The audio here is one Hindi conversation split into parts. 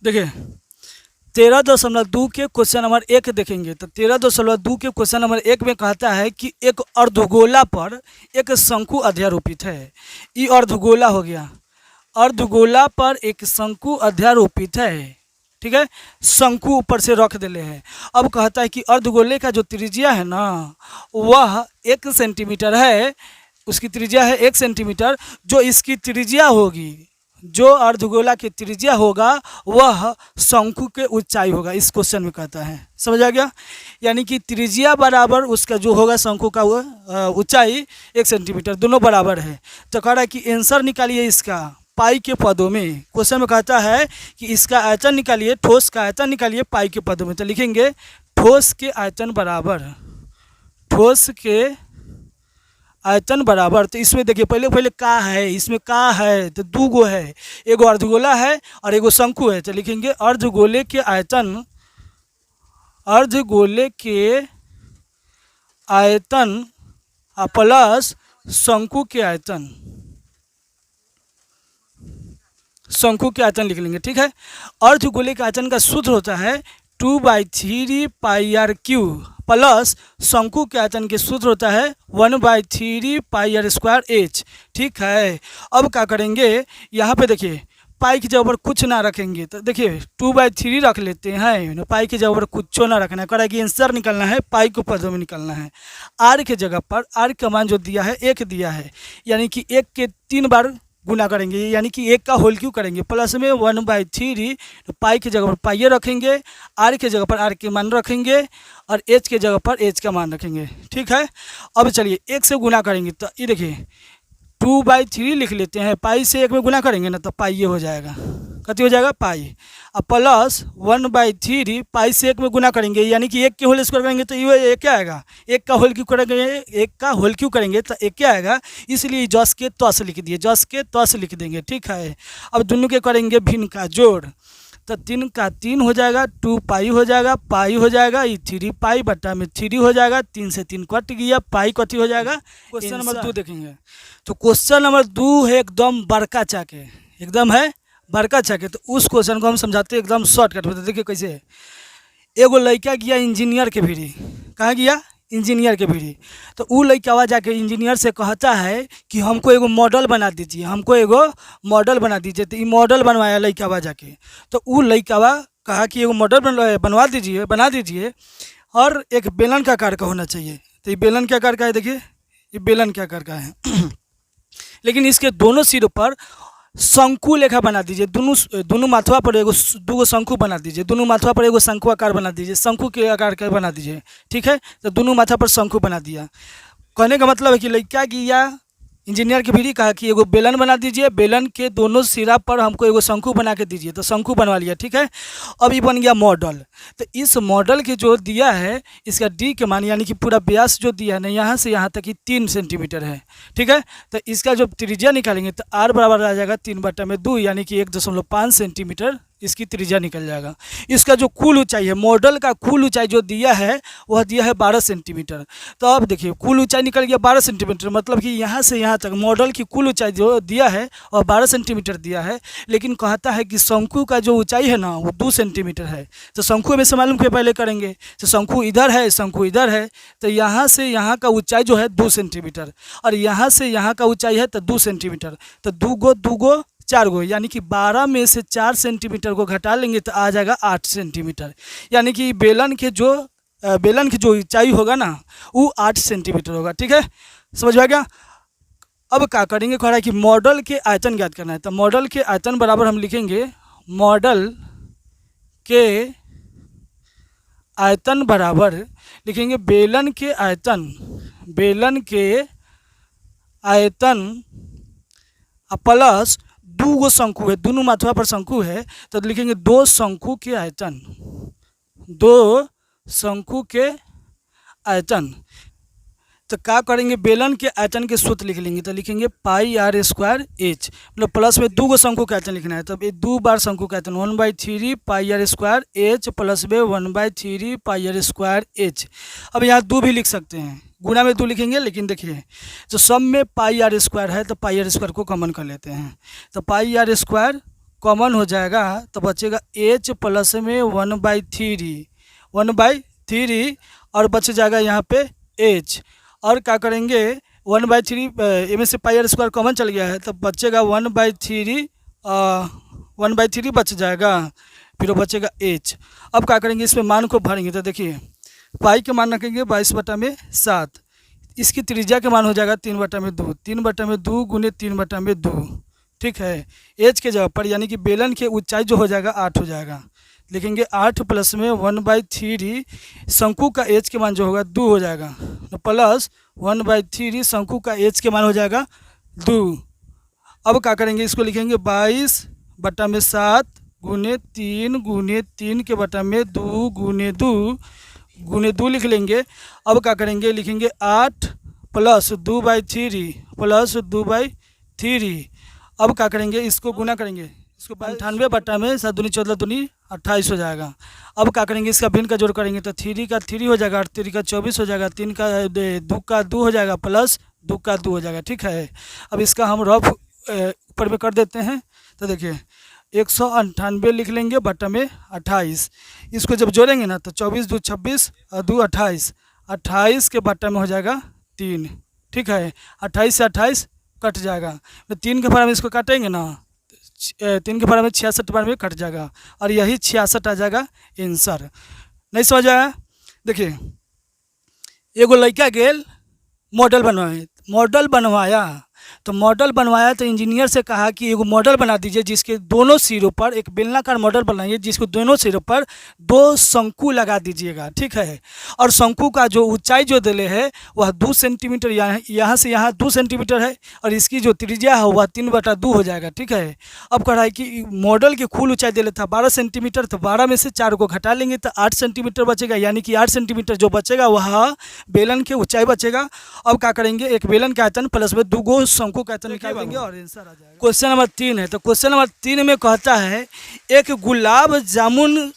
देखिए 13.2 के क्वेश्चन नंबर 1 देखेंगे तो 13.2 के क्वेश्चन नंबर 1 में कहता है कि एक अर्धगोला पर एक शंकु अध्यारोपित है। ये अर्धगोला हो गया, अर्धगोला पर एक शंकु अध्यारोपित है, ठीक है। शंकु ऊपर से रख देले हैं। अब कहता है कि अर्धगोले का जो त्रिज्या है ना वह 1 सेंटीमीटर है, उसकी त्रिज्या है 1 सेंटीमीटर। जो इसकी त्रिज्या होगी, जो अर्धगोला की त्रिज्या होगा वह शंकु के ऊंचाई होगा, इस क्वेश्चन में कहता है। समझ आ गया? यानी कि त्रिज्या बराबर उसका जो होगा शंकु का वो ऊंचाई 1 सेंटीमीटर, दोनों बराबर है। तो कह रहा है कि आंसर निकालिए इसका पाई के पदों में। क्वेश्चन में कहता है कि इसका आयतन निकालिए, ठोस का आयतन निकालिए पाई के पदों में। तो लिखेंगे ठोस के आयतन बराबर, ठोस के आयतन बराबर। तो इसमें देखिए पहले का है, इसमें का है तो 2 गो है, एगो अर्धगोला है और एगो शंकु है। तो लिखेंगे अर्धगोले के आयतन, अर्धगोले के आयतन प्लस शंकु के आयतन, शंकु के आयतन लिख लेंगे, ठीक है। अर्धगोले के आयतन का सूत्र होता है 2/3 पाई आर क्यू प्लस शंकु के आयतन के सूत्र होता है 1/3 पाई आर स्क्वायर एच, ठीक है। अब क्या करेंगे, यहाँ पे देखिए पाई की जगह पर कुछ ना रखेंगे तो देखिए 2/3 रख लेते हैं, पाई की जगह पर कुछ ना रखना है। कह रहा है कि आंसर निकलना है पाई को पदों में निकलना है। आर के जगह पर आर का मान जो दिया है 1 दिया है, यानी कि 1 के 3 बार गुना करेंगे, यानी कि 1 का होल क्यों करेंगे, प्लस में 1/3। तो पाई की जगह पर पाई रखेंगे, आर के जगह पर आर के मान रखेंगे और एच के जगह पर एच का मान रखेंगे, ठीक है। अब चलिए 1 से गुना करेंगे तो ये देखिए 2/3 लिख लेते हैं, पाई से 1 में गुना करेंगे ना तो पाई ये हो जाएगा, कति हो जाएगा पाई, और प्लस 1/3 पाई से 1 में गुना करेंगे, यानी कि 1 के होल स्क्वायर करेंगे तो ये क्या आएगा, 1 का होल क्यों करेंगे, 1 का होल क्यों करेंगे तो 1 क्या आएगा, इसलिए जस के तस लिख दिए, जस के तस लिख देंगे, ठीक है। अब दोनों के करेंगे भिन्न का जोड़, तो 3 का 3 हो जाएगा, 2 पाई हो जाएगा, पाई हो जाएगा, ये 3 पाई बटा में 3 हो जाएगा, 3 से 3 कट गया, पाई कति हो जाएगा। क्वेश्चन नंबर 2 देखेंगे तो क्वेश्चन नंबर 2 है एकदम बड़का चाके, एकदम है बड़का चाके। तो उस क्वेश्चन को हम समझाते हैं एकदम शॉर्टकट में। देखिए कैसे है, एगो लड़का गया इंजीनियर के भीड़ी, कहाँ गया, इंजीनियर के भीड़ी। तो वो लड़का जाके इंजीनियर से कहता है कि हमको एगो मॉडल बना दीजिए, हमको एगो मॉडल बना दीजिए। तो ये मॉडल बनवाया लड़का जाके, तो वो लड़का कहा कि एगो मॉडल बनवा दीजिए, बना दीजिए, और एक बेलन का आकार का होना चाहिए। तो ये बेलन के आकार का है, देखिए ये बेलन के आकार का है लेकिन इसके दोनों सिरों पर शंकु लेखा बना दीजिए, दोनों माथवा पर एगो 2 शंकु बना दीजिए, दोनों माथवा पर एगो शंकु आकार बना दीजिए, शंकु के आकार का बना दीजिए, ठीक है। तो दोनों माथा पर शंकु बना दिया। कहने का मतलब है कि लड़का गया इंजीनियर की भी कहा कि एगो बेलन बना दीजिए, बेलन के दोनों सिरा पर हमको एगो शंकु बना के दीजिए, तो शंकु बनवा लिया, ठीक है। अब ये बन गया मॉडल। तो इस मॉडल के जो दिया है इसका डी के मान, यानी कि पूरा व्यास जो दिया है ना यहाँ से यहाँ तक ही 3 सेंटीमीटर है, ठीक है। तो इसका जो त्रिज्या निकालेंगे तो आर बराबर आ जाएगा 3/2, यानी कि 1.5 सेंटीमीटर इसकी त्रिज्या निकल जाएगा। इसका जो कुल ऊंचाई है, मॉडल का कुल ऊंचाई जो दिया है वह दिया है 12 सेंटीमीटर। तो अब देखिए कुल ऊंचाई निकल गया 12 सेंटीमीटर, मतलब कि यहाँ से यहाँ तक मॉडल की कुल ऊंचाई जो दिया है वह 12 सेंटीमीटर दिया है। लेकिन कहता है कि शंकु का जो ऊंचाई है ना वो 2 सेंटीमीटर है। तो शंकु में से मालूम के पहले करेंगे, तो शंकु इधर है, शंकु इधर है, तो यहाँ से यहाँ का ऊँचाई जो है 2 सेंटीमीटर, और यहाँ से यहाँ का ऊँचाई है तो 2 सेंटीमीटर। तो 2 4 गो, यानी कि 12 में से 4 सेंटीमीटर को घटा लेंगे तो आ जाएगा 8 सेंटीमीटर। यानी कि बेलन की जो ऊंचाई होगा ना वो 8 सेंटीमीटर होगा, ठीक है। समझ में आ गया? अब क्या करेंगे, कह रहा है कि मॉडल के आयतन ज्ञात करना है। तो मॉडल के आयतन बराबर हम लिखेंगे मॉडल के आयतन बराबर लिखेंगे बेलन के आयतन, बेलन के आयतन प्लस 2 गो शंकु है, दोनों माथवा पर शंकु है, तो लिखेंगे 2 शंकु के आयतन, 2 शंकु के आयतन। तो क्या करेंगे, बेलन के आयतन के सूत्र लिख लेंगे। तो लिखेंगे पाई आर स्क्वायर एच, मतलब प्लस में 2 गो शंकु का आयतन लिखना है। तब ये 2 बार शंकु का आयतन 1/3 पाई आर स्क्वायर एच प्लस में 1/3 पाई आर स्क्वायर एच। अब यहाँ 2 भी लिख सकते हैं, गुणा में 2 लिखेंगे, लेकिन देखिए तो सब में पाई आर स्क्वायर है तो पाई आर स्क्वायर को कॉमन कर लेते हैं। तो पाई आर स्क्वायर कॉमन हो जाएगा तो बचेगा एच प्लस में 1/3 और बच जाएगा यहाँ पे एच। और क्या करेंगे 1/3 में से पाई आर स्क्वायर कॉमन चल गया है तो बचेगा 1/3 बच जाएगा, फिर वो बचेगा एच। अब क्या करेंगे इसमें मान को भरेंगे तो देखिए पाई के मान रखेंगे 22/7, इसकी त्रिज्या के मान हो जाएगा 3/2, 3/2 गुने 3/2, ठीक है। एच के जगह पर यानी कि बेलन की ऊंचाई जो हो जाएगा 8 हो जाएगा, लिखेंगे 8 प्लस में 1/3 शंकु का एच के मान जो होगा 2 हो जाएगा, तो प्लस 1/3 शंकु का एच के मान हो जाएगा 2। अब क्या करेंगे इसको लिखेंगे 22/7 गुने 3 के बटा में 2 गुने 2 लिख लेंगे। अब क्या करेंगे लिखेंगे 8 प्लस 2/3 अब क्या करेंगे इसको गुना करेंगे, इसको 98 में 7 दूनी 14 दूनी 28 हो जाएगा। अब क्या करेंगे इसका भिन्न का जोड़ करेंगे तो 3 का 3 हो जाएगा, 3 का 24 हो जाएगा, 3 का 2 का 2 हो जाएगा, प्लस 2 का 2 हो जाएगा, ठीक है। अब इसका हम रफ ऊपर में कर देते हैं तो देखिए 198 लिख लेंगे बटा में 28, इसको जब जोड़ेंगे ना तो 24 2 26 और 2 28, 28 के बटा में हो जाएगा 3, ठीक है। 28 से 28 कट जाएगा तो 3 के बारे में इसको काटेंगे ना 3 के बारे में 66 बार में कट जाएगा और यही 66 आ जाएगा आंसर। नहीं समझ आया? देखिए एगो लड़का गेल मॉडल बनवाया तो इंजीनियर से कहा कि एगो मॉडल बना दीजिए जिसके दोनों सिरों पर एक बेलनाकार मॉडल बनाइए जिसको दोनों सिरों पर 2 शंकु लगा दीजिएगा, ठीक है। और शंकु का जो ऊंचाई जो दिले है वह 2 सेंटीमीटर, यहाँ से यहाँ 2 सेंटीमीटर है और इसकी जो त्रिज्या है वह 3/2 हो जाएगा, ठीक है। अब कह रहा है कि मॉडल की कुल ऊंचाई दिले था 12 सेंटीमीटर, तो 12 में से 4 को घटा लेंगे तो 8 सेंटीमीटर बचेगा, यानी कि 8 सेंटीमीटर जो बचेगा वह बेलन की ऊंचाई बचेगा। अब क्या करेंगे एक बेलन का आयतन प्लस में 2 शंकु का आयतन निकाल देंगे और आंसर आ जाएगा। क्वेश्चन नंबर 3 है तो क्वेश्चन नंबर 3 में कहता है एक गुलाब जामुन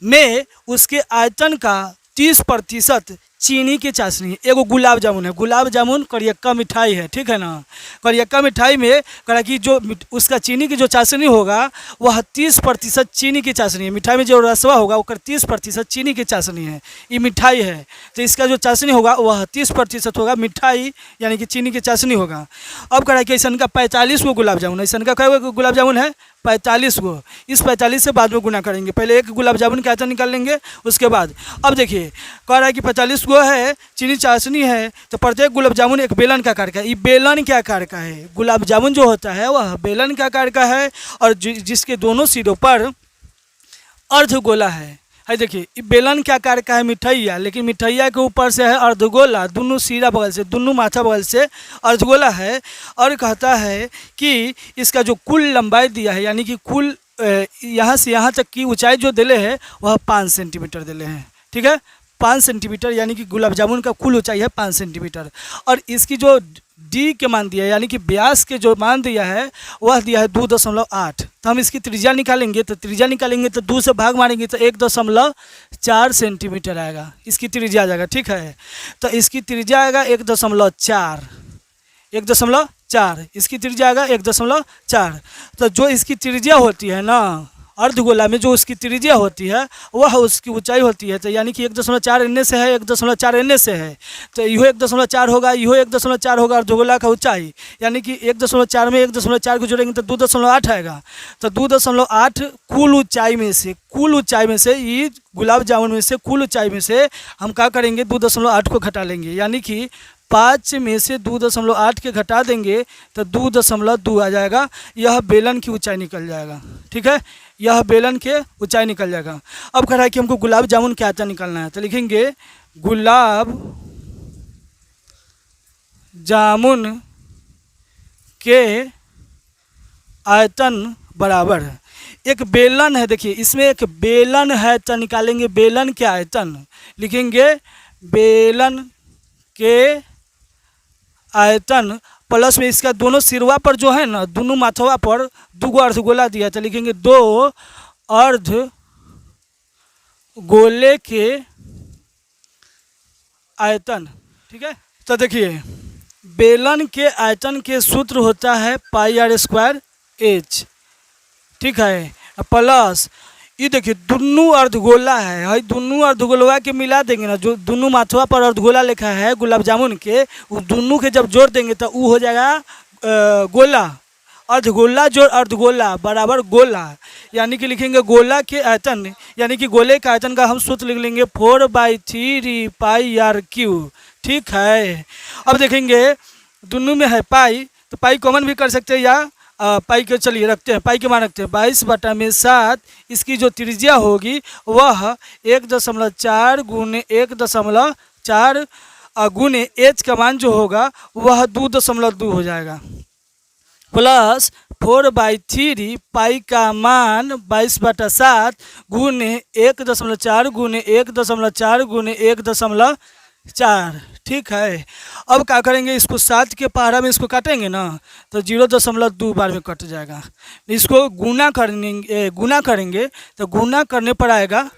में उसके आयतन का 30% चीनी की चाशनी है। एगो गुलाब जामुन है, गुलाब जामुन करियक्का मिठाई है, ठीक है ना। करियक्का मिठाई में कहा कि जो उसका चीनी की जो चाशनी होगा वह 30% चीनी की चाशनी है। मिठाई में जो रसवा होगा वो 30% चीनी की चाशनी है, ये मिठाई है तो इसका जो चाशनी होगा वह 30% होगा, मिठाई यानी कि चीनी की चाशनी होगा। अब कहा कि ऐसा का 45 गो गुलाब जामुन, ऐसा का क्या गुलाब जामुन है 45 गो। इस 45 से बाद में गुना करेंगे, पहले एक गुलाब जामुन का आयतन निकाल लेंगे उसके बाद। अब देखिए कह रहा है कि 45 गो है चीनी चाशनी है तो प्रत्येक गुलाब जामुन एक बेलन का आकार का है। ये बेलन के आकार का है, गुलाब जामुन जो होता है वह बेलन के आकार का है और जिसके दोनों सिरों पर अर्धगोला है। देखिए बेलन के आकार का है मिठाइया, लेकिन मिठाइया के ऊपर से है अर्धगोला, दोनों सिरा बगल से दोनों माथा बगल से अर्धगोला है। और कहता है कि इसका जो कुल लंबाई दिया है यानी कि कुल यहाँ से यहाँ तक की ऊंचाई जो दिले है वह 5 सेंटीमीटर दिले हैं, ठीक है। 5 सेंटीमीटर यानी कि गुलाब जामुन का कुल ऊंचाई है 5 सेंटीमीटर और इसकी जो डी के मान दिया है यानी कि व्यास के जो मान दिया है वह दिया है 2.8। तो हम इसकी त्रिज्या निकालेंगे तो 2 से भाग मारेंगे तो 1.4 सेंटीमीटर आएगा, इसकी त्रिज्या आ जाएगा, ठीक है। तो इसकी त्रिज्या आएगा 1.4, इसकी त्रिज्या आएगा 1.4। तो जो इसकी त्रिज्या होती है ना अर्धगोला में जो उसकी त्रिज्या होती है वह उसकी ऊंचाई होती है, तो यानी कि 1.4 एन से है 1.4 एन से है तो यह 1.4 होगा, यह 1.4 होगा अर्धगोला का ऊंचाई, यानी कि 1.4 में 1.4 को जोड़ेंगे तो 2.8 आएगा। तो 2.8 कुल ऊंचाई में से ये गुलाब जामुन में से कुल ऊंचाई में से हम क्या करेंगे 2.8 को घटा लेंगे, यानी कि 5 में से 2.8 के घटा देंगे तो 2.2 आ जाएगा। यह बेलन की ऊंचाई निकल जाएगा, ठीक है, यह बेलन के ऊंचाई निकल जाएगा। अब कह रहा है कि हमको गुलाब जामुन के आयतन निकालना है तो लिखेंगे गुलाब जामुन के आयतन बराबर है एक बेलन है। देखिए इसमें एक बेलन है तो निकालेंगे बेलन के आयतन, लिखेंगे बेलन के आयतन प्लस में इसका दोनों सिरवा पर जो है ना दोनों माथवा पर 2 अर्धगोला दिया तो लिखेंगे 2 अर्धगोले के आयतन, ठीक है। तो देखिए बेलन के आयतन के सूत्र होता है पाई r² h, ठीक है, प्लस ये देखिए दुनू अर्धगोला है, हई दुनू अर्धगोलवा के मिला देंगे ना, जो दुनू माथवा पर अर्धगोला लिखा है गुलाब जामुन के, वो दुनू के जब जोड़ देंगे तो वो हो जाएगा गोला। अर्धगोला जोड़ अर्धगोला बराबर गोला, यानी कि लिखेंगे गोला के आयतन, यानी कि गोले के आयतन का हम सूत्र लिख लेंगे 4/3 पाई आर क्यू। ठीक है, अब देखेंगे दोनों में है पाई, तो पाई कॉमन भी कर सकते हैं या पाई के चलिए रखते हैं, पाई के मान रखते हैं 22/7। इसकी जो त्रिज्या होगी वह 1.4 गुने 1.4 गुने एच का मान जो होगा वह 2.2 हो जाएगा, प्लस 4/3 पाई का मान 22/7 गुने 1.4 गुने 1.4 गुने 1.4। ठीक है, अब क्या करेंगे, इसको 7 के पहाड़ा में इसको काटेंगे ना तो 0.2 बार में कट जाएगा। इसको गुना करेंगे तो गुना करने पर आएगा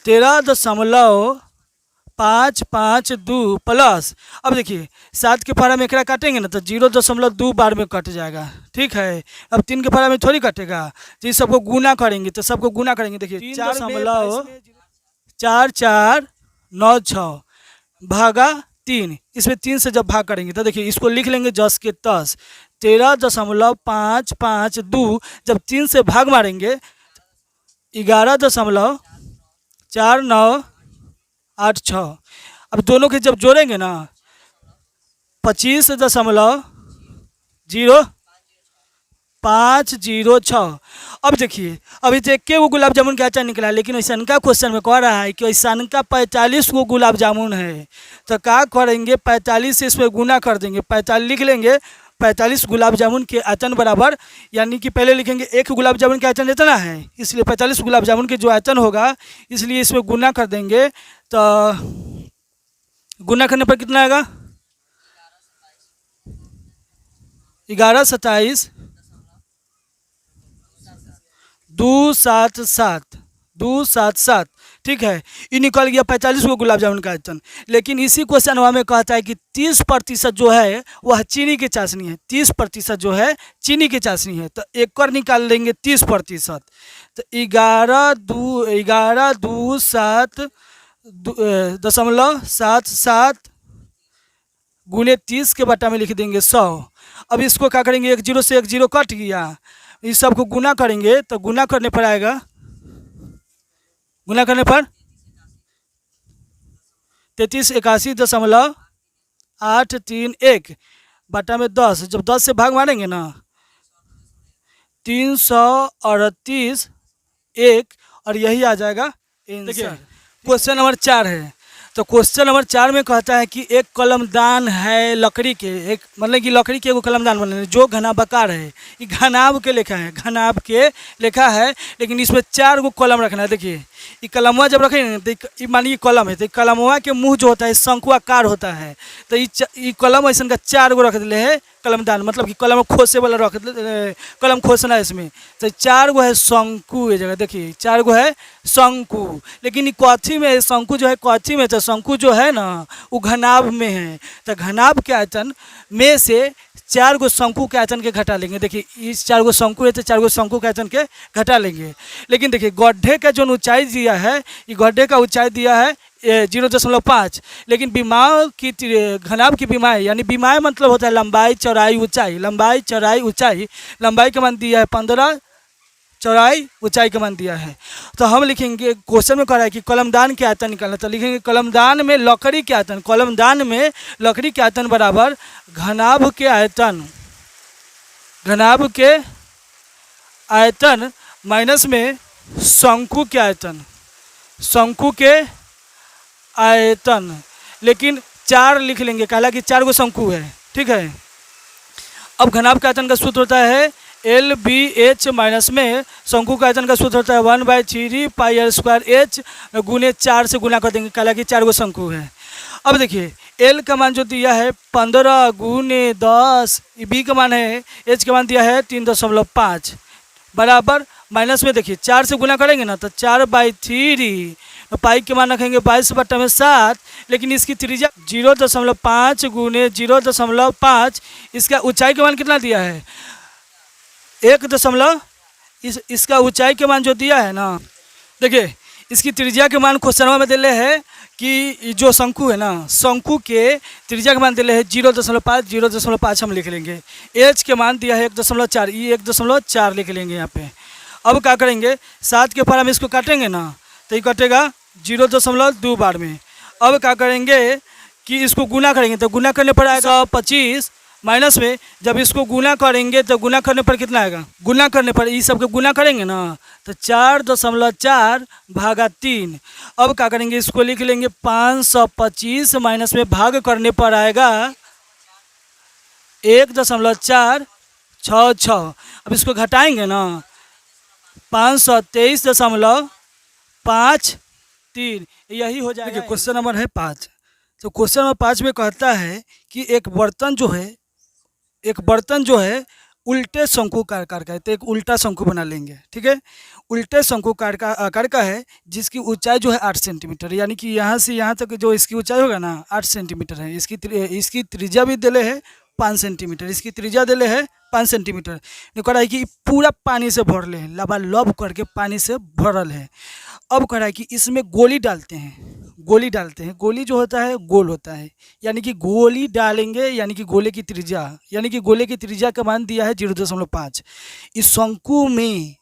13.552 प्लस, अब देखिए 7 के पहाड़ा में एक काटेंगे ना तो 0.2 बार में कट जाएगा। ठीक है, अब 3 के पहाड़ा में थोड़ी कटेगा, तो इस सबको गुना करेंगे, तो सबको गुना करेंगे। देखिए 4.4496 भागा 3, इसमें 3 से जब भाग करेंगे तो देखिए इसको लिख लेंगे 10 के 10, 13.552 जब 3 से भाग मारेंगे 11.4986। अब दोनों के जब जोड़ेंगे ना 25.0506। अब देखिए अभी तो एक वो गुलाब जामुन का आचार निकला है, लेकिन ऐसा का क्वेश्चन में कह रहा है कि ऐसा का 45 गो गुलाब जामुन है, तो क्या करेंगे 45 से इसमें गुना कर देंगे, 45 लिख लेंगे। 45 गुलाब जामुन के आयतन बराबर, यानी कि पहले लिखेंगे एक गुलाब जामुन का आयतन इतना है, इसलिए 45 गुलाब जामुन के जो आयतन होगा इसलिए इसमें गुना कर देंगे। तो गुना करने पर कितना आएगा 11/27,277। ठीक है, ये निकल गया 45 गो गुलाब जामुन का आयतन। लेकिन इसी क्वेश्चन में कहता है कि 30% जो है वह चीनी की चाशनी है, 30% जो है चीनी की चाशनी है, तो एक और निकाल लेंगे 30%, तो 11.27 गुने 30 के बटा में लिख देंगे 100। अब इसको क्या करेंगे, 1 0 से 1 0 कट गया, इस सब को गुना करेंगे तो गुना करने पर आएगा, गुना करने पर 3381.831 बटा में 10, जब 10 से भाग मारेंगे ना 338 1, और यही आ जाएगा आंसर। क्वेश्चन नंबर 4 है, तो क्वेश्चन नंबर 4 में कहता है कि एक कलमदान है लकड़ी के, एक मतलब कि लकड़ी के एगो कलमदान बने जो घनाभाकार है, ये घनाभ के लेखा है, घनाभ के लेखा है, लेकिन इसमें 4 गो कलम रखना है। देखिए ये कलमवा जब रखेंगे तो ये मानिए कलम है, तो कलमवा के मुंह जो होता है शंकुआकार होता है, तो ये कलम ऐसा का 4 गो रख दिले है कलमदान, मतलब कि कलम खोसे वाला रख कलम खोसना है इसमें, तो 4 गो है शंकु। ये जगह देखिए 4 गो है शंकु, लेकिन ये कथी में शंकु जो है कथी में, तो शंकु जो है ना वो घनाभ में है, तो घनाभ के आयतन में से 4 गो शंकु के आयतन के घटा लेंगे। देखिए इस 4 गो शंकु है तो 4 गो शंकु के आयतन के घटा लेंगे। लेकिन देखिए गड्ढे का जो ऊंचाई दिया है, ये गड्ढे का ऊंचाई दिया है 0.5, लेकिन विमाओं की घनाभ की विमाएँ, यानी विमाएँ मतलब होता है लंबाई चौड़ाई ऊंचाई, लंबाई चौड़ाई ऊंचाई, लंबाई का मान दिया है 15, चौड़ाई ऊंचाई का मान दिया है। तो हम लिखेंगे, क्वेश्चन में कह रहा है कि कलमदान के आयतन निकालना, तो लिखेंगे कलमदान में लकड़ी के आयतन, कलमदान में लकड़ी के आयतन बराबर घनाभ के आयतन, घनाभ के आयतन माइनस में शंकु के आयतन, शंकु के आयतन, लेकिन 4 लिख लेंगे, कहला कि 4 गो शंकु है। ठीक है, अब घनाभ के आयतन का सूत्र होता है LBH माइनस में शंकु का आयतन का सूत्र होता है 1/3 पाई आर स्क्वायर एच गुने 4 से गुना कर देंगे, कहला कि 4 गो शंकु है। अब देखिए L का मान जो दिया है 15 गुने 10, B का मान है, H का मान दिया है 3.5 बराबर माइनस में देखिए 4 से गुना करेंगे ना तो 4/3, पाई के मान रखेंगे 22/7, लेकिन इसकी त्रिज्या 0.5 गुने 0.5, इसका ऊंचाई का मान कितना दिया है 1 दशमलव इसका ऊंचाई के मान जो दिया है ना, देखिए इसकी त्रिज्या के मान क्वेश्चन में दिले है कि जो शंकु है ना, शंकु के त्रिज्या के मान दिले है 0.5, 0.5 हम लिख लेंगे। एच के मान दिया है 1.4, ये 1.4 लिख लेंगे यहाँ पे। अब क्या करेंगे, 7 के पर हम इसको काटेंगे ना तो ये कटेगा 0.2 बार में। अब क्या करेंगे कि इसको गुना करेंगे तो गुना करने पर आएगा 25 माइनस में, जब इसको गुना करेंगे तो गुना करने पर कितना आएगा, गुना करने पर ये सबके गुना करेंगे ना तो 4.4 भागा 3। अब क्या करेंगे, इसको लिख लेंगे 525 माइनस में भाग करने पर आएगा 1.466। अब इसको घटाएंगे ना 523.53, यही हो जाएगा। क्वेश्चन नंबर है 5। तो क्वेश्चन नंबर 5 में कहता है कि एक बर्तन जो है उल्टे शंकुकार आकार का है, तो एक उल्टा शंकु बना लेंगे। ठीक है, उल्टे शंकुकार का आकार का है जिसकी ऊंचाई जो है 8 सेंटीमीटर, यानी कि यहाँ से यहाँ तक जो इसकी ऊंचाई होगा ना 8 सेंटीमीटर है। इसकी त्रिज्या भी दिले है 5 सेंटीमीटर, इसकी त्रिज्या दिले है 5 सेंटीमीटर। कह रहा है कि पूरा पानी से भरल है, लबालब करके पानी से भरल है। अब कह रहा है कि इसमें गोली डालते हैं, गोली जो होता है गोल होता है, यानी कि गोली डालेंगे, यानी कि गोले की त्रिज्या का मान दिया है 0.5। इस शंकु में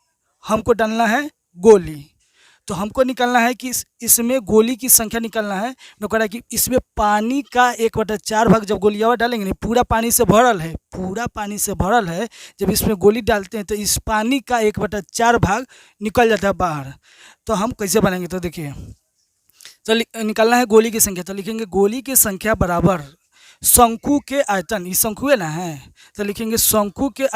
हमको डालना है गोली, तो हमको निकालना है कि इसमें गोली की संख्या निकालना है। तो कह रहा है कि इसमें पानी का 1/4 भाग जब गोलियाँ डालेंगे नहीं, पूरा पानी से भरल है, जब इसमें गोली डालते हैं तो इस पानी का 1/4 भाग निकल जाता है बाहर। तो हम कैसे बनाएंगे, तो देखिए, तो निकालना है गोली की संख्या, तो लिखेंगे गोली की संख्या बराबर शंकु के आयतन, ये शंकु है ना है, तो लिखेंगे शंकु के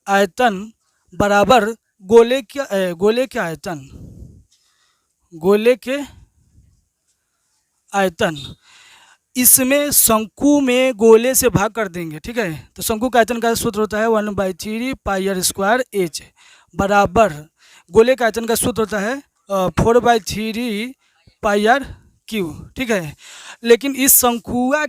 आयतन बराबर गोले के आयतन। इसमें शंकु में गोले से भाग कर देंगे। ठीक है, तो शंकु का आयतन का सूत्र होता है 1/3 πr² h बराबर गोले का आयतन का सूत्र होता है 4/3 πr क्यू। ठीक है, लेकिन इस शंकुआ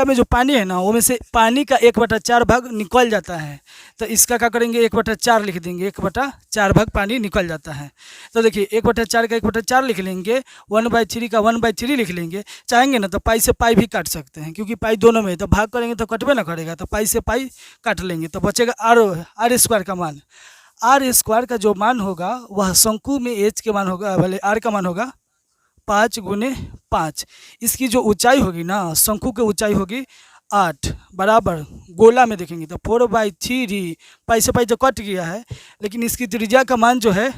में जो पानी है ना, वो में से पानी का 1/4 भाग निकल जाता है, तो इसका क्या करेंगे 1/4 लिख देंगे, 1/4 भाग पानी निकल जाता है। तो देखिए 1/4 का 1/4 लिख लेंगे, 1/3 का 1/3 लिख लेंगे। चाहेंगे ना तो पाई से पाई भी काट सकते हैं, क्योंकि पाई दोनों में, तो भाग करेंगे तो कटबे ना करेगा, तो पाई से पाई काट लेंगे, तो बचेगा r² का मान। r² का जो मान होगा वह शंकु में h के मान होगा, भले r का मान होगा 5 × 5। इसकी जो ऊंचाई होगी ना, शंकु की ऊंचाई होगी 8 बराबर गोला में देखेंगे तो 4/3 पाई से पाई तो कट गया है, लेकिन इसकी त्रिज्या का मान जो है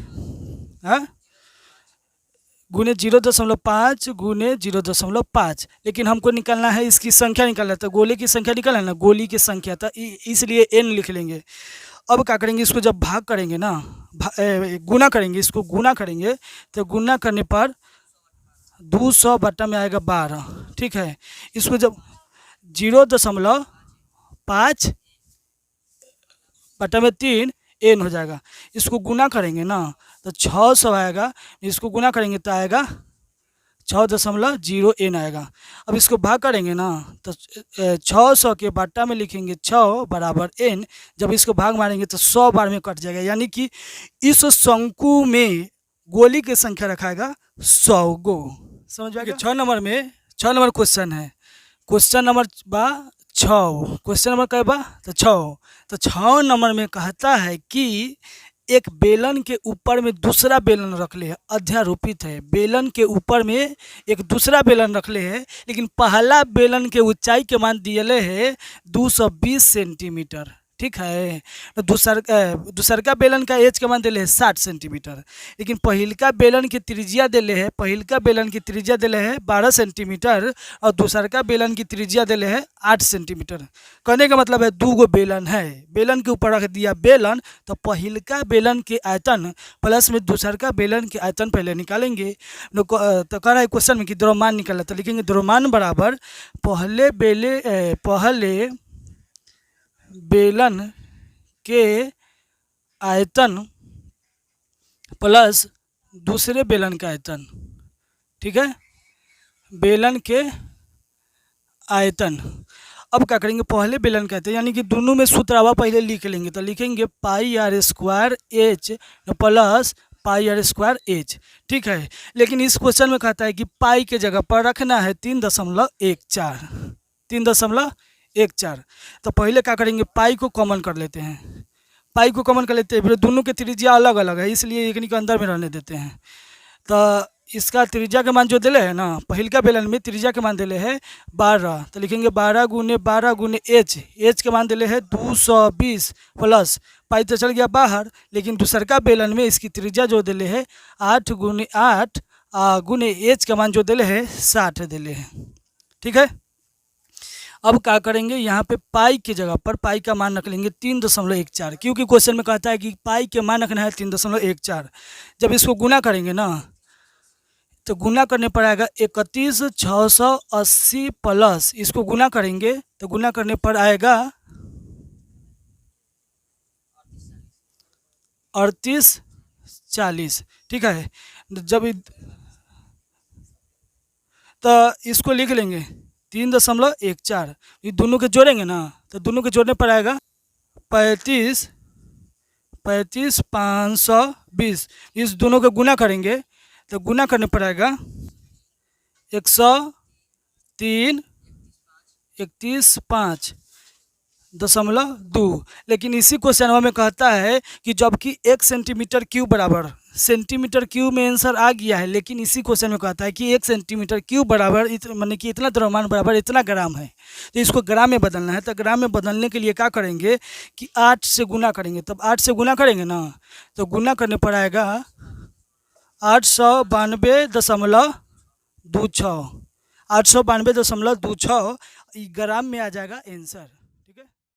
गुने 0.5 गुने 0.5, लेकिन हमको निकालना है इसकी संख्या निकालना है, तो गोले की संख्या निकालना है ना, गोली की संख्या, तो इसलिए n लिख लेंगे। अब क्या करेंगे, इसको जब भाग करेंगे ना, गुना करेंगे, इसको गुना करेंगे तो गुना करने पर 200 बटा में आएगा 12। ठीक है, इसको जब 0.5 बटा में 3 n हो जाएगा, इसको गुना करेंगे ना तो 600 आएगा, इसको गुना करेंगे तो आएगा 6.0 n आएगा। अब इसको भाग करेंगे ना तो 600 के बट्टा में लिखेंगे 6 बराबर n, जब इसको भाग मारेंगे तो 100 बार में कट जाएगा, यानी कि इस शंकु में गोली की संख्या रखाएगा 100 गो। समझ में? 6 नंबर क्वेश्चन है, क्वेश्चन नंबर 6, क्वेश्चन नंबर क्या बा तो 6। तो 6 नंबर में कहता है कि एक बेलन के ऊपर में दूसरा बेलन रख ले है, अध्यारोपित है, बेलन के ऊपर में एक दूसरा बेलन रख ले है, लेकिन पहला बेलन के ऊंचाई के मान दिए है 220 सेंटीमीटर। ठीक है, तो दूसरका बेलन का एच के मान दिले है 60 सेंटीमीटर, लेकिन पहिलका बेलन की त्रिज्या दिले है 12 सेंटीमीटर और दूसरका बेलन की त्रिज्या दिले है 8 सेंटीमीटर। कहने का मतलब है 2 गो बेलन है, बेलन के ऊपर रख दिया बेलन, तो पहिलका बेलन के आयतन प्लस में दूसरका बेलन के आयतन पहले निकालेंगे। तो कह रहा है क्वेश्चन में कि द्रव्यमान निकाला, तो लिखेंगे द्रव्यमान बराबर पहले बेलन के आयतन प्लस दूसरे बेलन का आयतन। ठीक है, बेलन के आयतन। अब क्या करेंगे, पहले बेलन कहते हैं, यानी कि दोनों में सूत्रावा पहले लिख लेंगे। तो लिखेंगे pi r square h plus pi r square h. ठीक है, लेकिन इस क्वेश्चन में कहता है कि पाई के जगह पर रखना है 3.14, 3.14। तो पहले क्या करेंगे, पाई को कॉमन कर लेते हैं, पाई को कॉमन कर लेते हैं। फिर दोनों के त्रिज्या अलग अलग है, इसलिए एक के अंदर में रहने देते हैं। तो इसका त्रिज्या के मान जो दिले है ना, पहल का बेलन में त्रिज्या के मान दिले है 12। तो लिखेंगे 12 गुने 12 गुने एच, एच के मान दिले है 220 प्लस पाई तो चल गया बाहर, लेकिन दूसर का बेलन में इसकी त्रिज्या जो दिले है 8 गुने 8 गुने एच का मान जो दिले है 60 दिले है। ठीक है, अब क्या करेंगे, यहाँ पे पाई की जगह पर पाई का मान रख लेंगे 3.14, क्योंकि क्वेश्चन में कहता है कि पाई के मान रखना है 3.14। जब इसको गुना करेंगे ना, तो गुना करने पर आएगा 31,680 प्लस, इसको गुना करेंगे तो गुना करने पर आएगा 3840। ठीक है, जब तो इसको लिख लेंगे 3.14, ये दोनों के जोड़ेंगे ना, तो दोनों के जोड़ने पर आएगा 35,520। इस दोनों के गुना करेंगे तो गुना करने पर आएगा 103,31,5.2। लेकिन इसी क्वेश्चन में कहता है कि जबकि 1 सेंटीमीटर क्यूब बराबर, सेंटीमीटर क्यूब में आंसर आ गया है, लेकिन इसी क्वेश्चन में कहता है कि 1 सेंटीमीटर क्यूब बराबर माने कि इतना द्रव्यमान बराबर इतना ग्राम है। तो इसको ग्राम में बदलना है। तो ग्राम में बदलने के लिए क्या करेंगे कि 8 से गुना करेंगे। तब 8 से गुना करेंगे ना, तो गुना करने पर आएगा 892.26, 892.26 ग्राम में आ जाएगा आंसर।